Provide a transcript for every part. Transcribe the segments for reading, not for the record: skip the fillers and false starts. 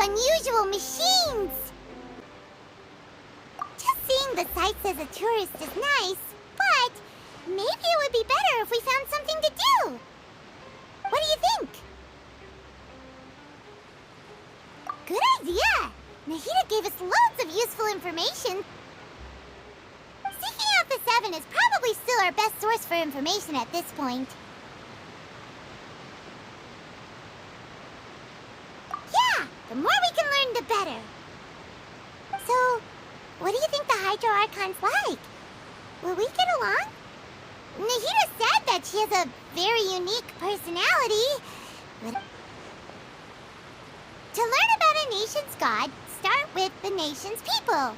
unusual machines! Just seeing the sights as a tourist is nice, but maybe it would be better if we found something to do. What do you think? Good idea! Nahida gave us loads of useful information. Seeking out the 7 is probably still our best source for information at this point. Yeah, the more we can learn, the better. So, what do you think the Hydro Archon's like? Will we get along? Nahida said that she has a very unique personality. But to learn about a nation's god, start with the nation's people.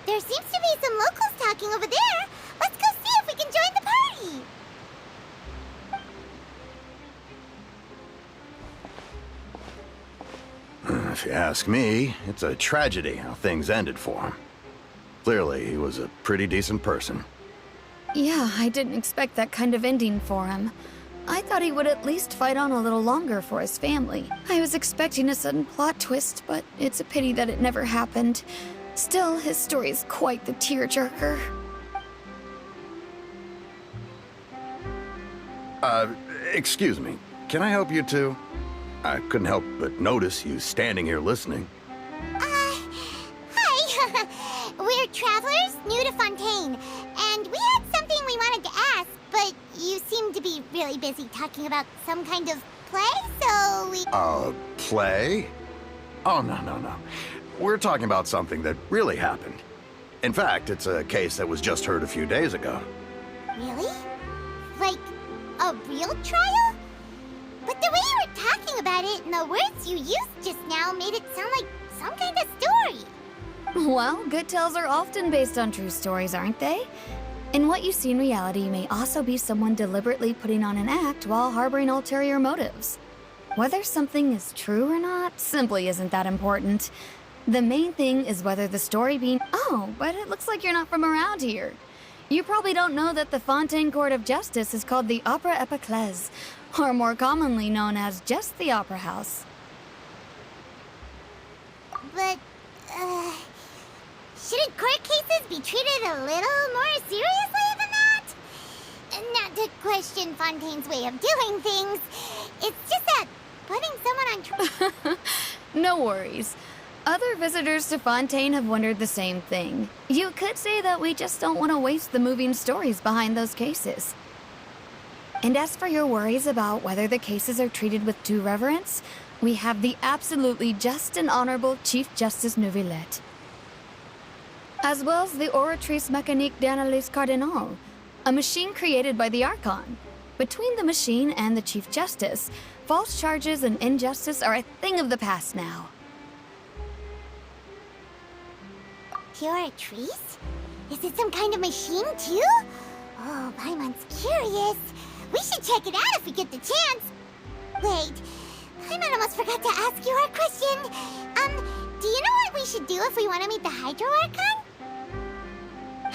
There seems to be some locals talking over there. Let's go see if we can join the party. If you ask me, it's a tragedy how things ended for him. Clearly, he was a pretty decent person. Yeah, I didn't expect that kind of ending for him. I thought he would at least fight on a little longer for his family. I was expecting a sudden plot twist, but it's a pity that it never happened. Still, his story is quite the tearjerker. Excuse me. Can I help you too? I couldn't help but notice you standing here listening. Hi. We're travelers new to Fontaine, and we had something we wanted to ask, but you seem to be really busy talking about some kind of play, so we... Play? Oh, no. We're talking about something that really happened. In fact, it's a case that was just heard a few days ago. Really? Like, a real trial? But the way you were talking about it and the words you used just now made it sound like some kind of story. Well, good tales are often based on true stories, aren't they? And what you see in reality may also be someone deliberately putting on an act while harboring ulterior motives. Whether something is true or not simply isn't that important. The main thing is whether the story being... Oh, but it looks like you're not from around here. You probably don't know that the Fontaine Court of Justice is called the Opera Épicas, or more commonly known as just the Opera House. But, shouldn't court cases be treated a little more seriously than that? Not to question Fontaine's way of doing things. It's just that putting someone on trial... No worries. Other visitors to Fontaine have wondered the same thing. You could say that we just don't want to waste the moving stories behind those cases. And as for your worries about whether the cases are treated with due reverence, we have the absolutely just and honorable Chief Justice Neuvillette, as well as the Oratrice Mécanique d'Analyse Cardinal, a machine created by the Archon. Between the machine and the Chief Justice, false charges and injustice are a thing of the past now. Oratrice? Is it some kind of machine, too? Oh, Paimon's curious. We should check it out if we get the chance. Wait, Paimon almost forgot to ask you our question. Do you know what we should do if we want to meet the Hydro Archon?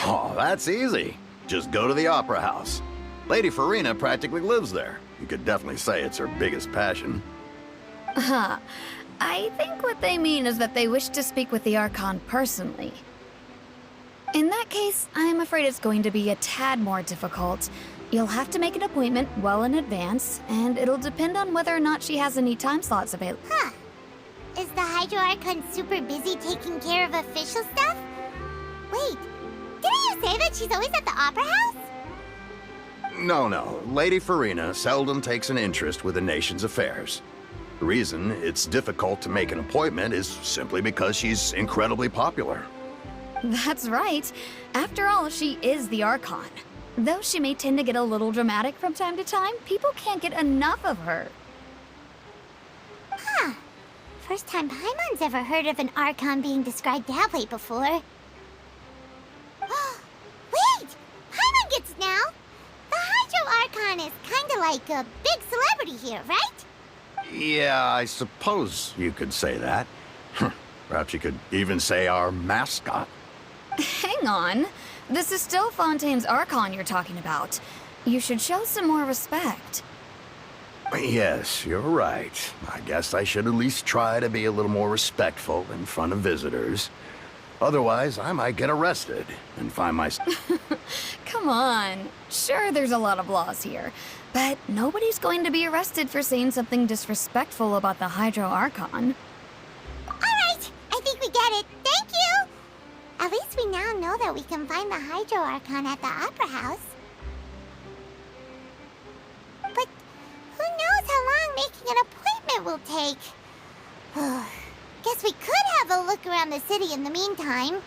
Oh, that's easy. Just go to the Opera House. Lady Farina practically lives there. You could definitely say it's her biggest passion. I think what they mean is that they wish to speak with the Archon personally. In that case, I'm afraid it's going to be a tad more difficult. You'll have to make an appointment well in advance, and it'll depend on whether or not she has any time slots available. Huh. Is the Hydro Archon super busy taking care of official stuff? Wait, didn't you say that she's always at the Opera House? No. Lady Farina seldom takes an interest with the nation's affairs. The reason it's difficult to make an appointment is simply because she's incredibly popular. That's right. After all, she is the Archon. Though she may tend to get a little dramatic from time to time, people can't get enough of her. Huh. First time Paimon's ever heard of an Archon being described that way before. Wait! Paimon gets it now! The Hydro Archon is kinda like a big celebrity here, right? Yeah, I suppose you could say that. Perhaps you could even say our mascot. Hang on. This is still Fontaine's Archon you're talking about. You should show some more respect. Yes, you're right. I guess I should at least try to be a little more respectful in front of visitors. Otherwise, I might get arrested and find myself... Come on. Sure, there's a lot of laws here, but nobody's going to be arrested for saying something disrespectful about the Hydro Archon. Alright, I think we get it. Thank you! At least we now know that we can find the Hydro Archon at the Opera House. But who knows how long making an appointment will take? Guess we could have a look around the city in the meantime.